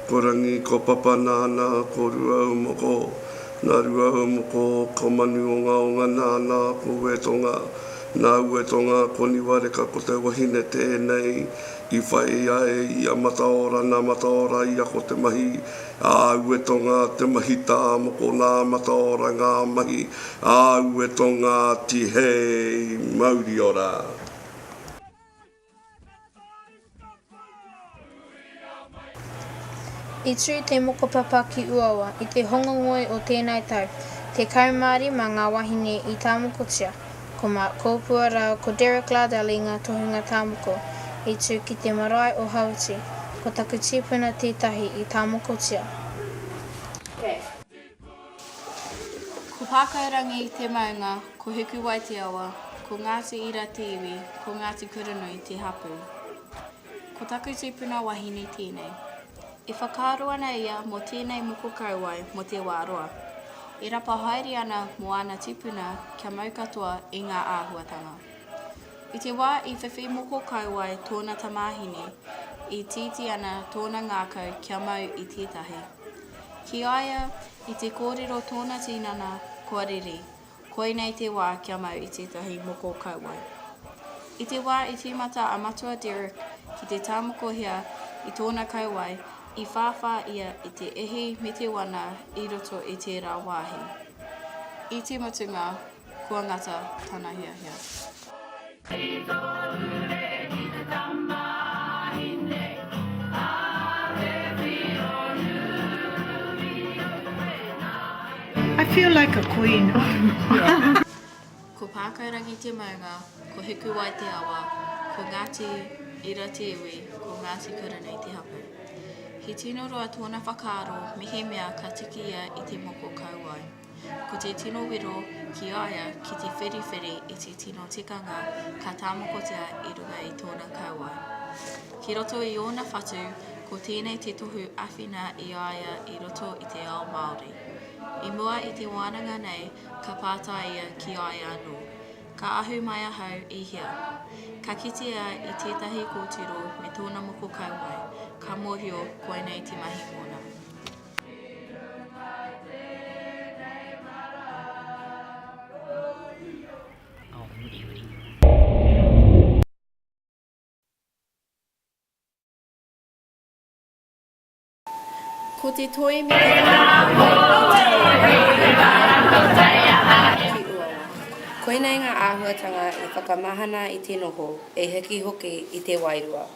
Ko rangi ko papa nana, ko rua umoko, nā rua umoko, ko manu o ngā nana, ko wetonga, nā uetonga, ko niwareka ko te wahine tēnei, I whai ai, I a mataora, nā mataora, I a ko te mahi, a uetonga, te mahi tā moko, nā mataora, ngā mahi, a uetonga, ti hei, mauri ora. I tū te mokopapa ki Uawa I te hongongoi o tēnei tau, te kaumāri mā ngā wahine I Tāmokotia, ko Mark Kopua rau ko Derek Lardali ngā tohunga Tāmoko, I tū ki te marae o Hauti, ko taku tipuna tētahi I Tāmokotia. Okay. Ko Pākaurangi I te maunga, ko Huku Waitiawa, ko Ngāti Iratiiwi, ko Ngāti Kurunui te hapu. Ko taku tupuna wahine tēnei. E whakaaro ana ia mō tēnei moko kauai mō te wāroa. E rapa haere ana mō ana tupuna kia mau katoa I ngā āhuatanga. I te wā I whiwhi moko kauai tōna tamāhine, I titi ana tōna ngākau kia mau I tētahi. Ki aia I te kōrero tōna tinana kua riri, koinei te wā kia mau I tētahi moko kauai. I te wā I tīmata a matua Derek ki te tāmokohia I tōna kauai, I whāwhā ia I te ehi me te wana I roto I tērā wāhi. I te mutunga, kua ngata tana hia hia. I feel like a queen. Ko Pākaurangi te maunga, ko Huku Waitiawa, ko Ngāti Iratiiwi, ko Ngāti Kurunui te hapu. He tino roa tōna whakaaro mihi mea ka tiki ia I te moko kauai. Ko te tino wiro ki aia ki te whiriwhiri I te tino tikanga ka tāmokotia I runga I tōna kauai. Ki roto I ōna whatu, ko tēnei te tohu awhina I aia I roto I te ao Māori. I mua I te wānanga nei, ka pātai ia ki aia anō. Ka ahu mai ahau I hia. Ka kitea I tētahi kōtiro me tōna moko kauai, ka mōhio koinei te mahi mōna. Ko te toi me te ki Uawa. Koinei ngā āhuatanga I whakamahana I te noho, e hiki hoki I te wairua.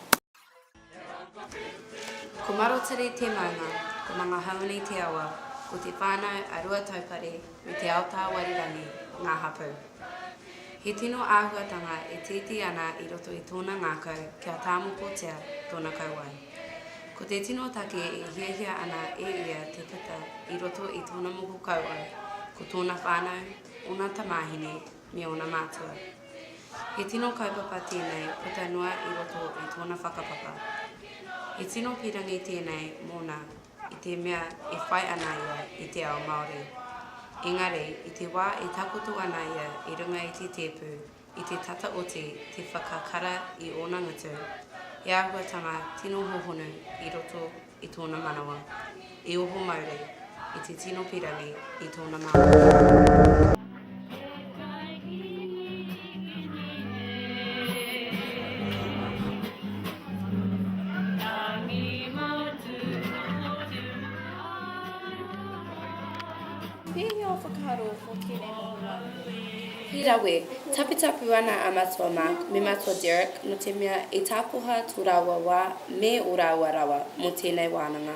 Ko Marotiri te maunga, ko mga hauni te awa, ko te whānau a rua taupare me te aota warirangi, ngā hapu. He tino āhuatanga e titi ana I roto I tōna ngākau kia tāmokotia tōna kauai. Ko te tino take e hiahia ana e ia te puta I roto I tōna moko kauai, ko tōna whānau, ona tamāhine, me ona mātua. He tino kaupapa tēnei puta noa I roto I tōna whakapapa. He tino pirangi tēnei mōna I te mea e whai ana ia I te ao Māori. Engari, I te wā e takoto ana ia I runga I te tepu, I te tata oti te whakakara I ōna ngutu. E āhuatanga tino hohonu I roto I tōna manawa. E oho mauri I te tino pirangi I tōna Māori. He rawe, tapitapu ana a matua Mark me matua Derek no te mea e tāpoha tō rawa wā me o rawa rawa mo tēnei wānanga.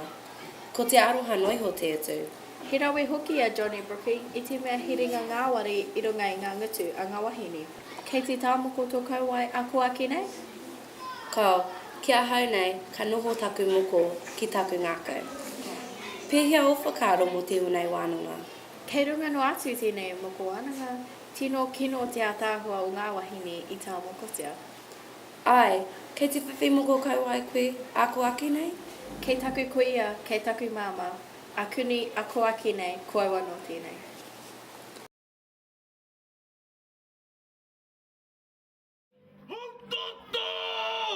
Ko te aroha noiho te atu. He rawe hoki a Johnny Brookie I te mea he ringa ngā wari I runga I ngā ngutu a ngā wahine. Kei te tāmoko tō kauai a ko ake nei? Ko, kia hau nei, ka noho taku moko ki taku ngākau. Pēhea o whakaaro mo te unei wānanga. Kei runga no atu tēnei moko wānanga. Tino kino te atāhua o ngā wahine I Tāmokotia. Ai, kei te whiwhi moko kauai koe, a ko ake nei? Kei taku koia, kei taku māma. A kuni a ko ake nei, koe wano tēnei. Hontoto!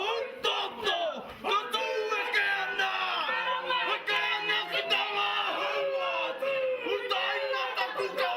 Hontoto! Ka tū ake ana! Waka Africa.